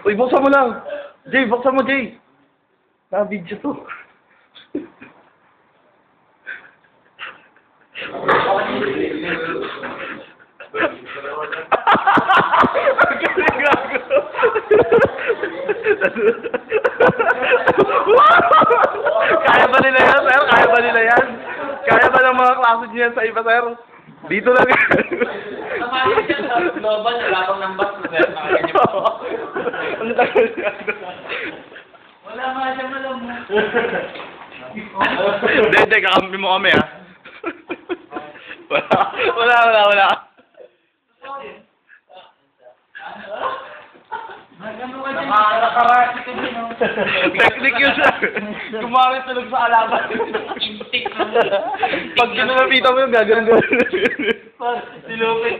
Uy, buksan mo lang. Jay, buksan mo, Jay. Na-video to. Kaya ba nila yan, sir? Kaya ba nila yan? Kaya ba ng mga klase niyan sa iba, sir? Dito lang yan. Global, labang ng bus, sir. Ano tagal niya? Wala nga siya malam mo. Hindi, kakampi mo kami, ha? Wala. Nakakarati ka din, no? Technique yun siya. Kumari tulog sa alaban. Intik na mo. Pag kinalapitan mo yun, gagawin. Si Lopez.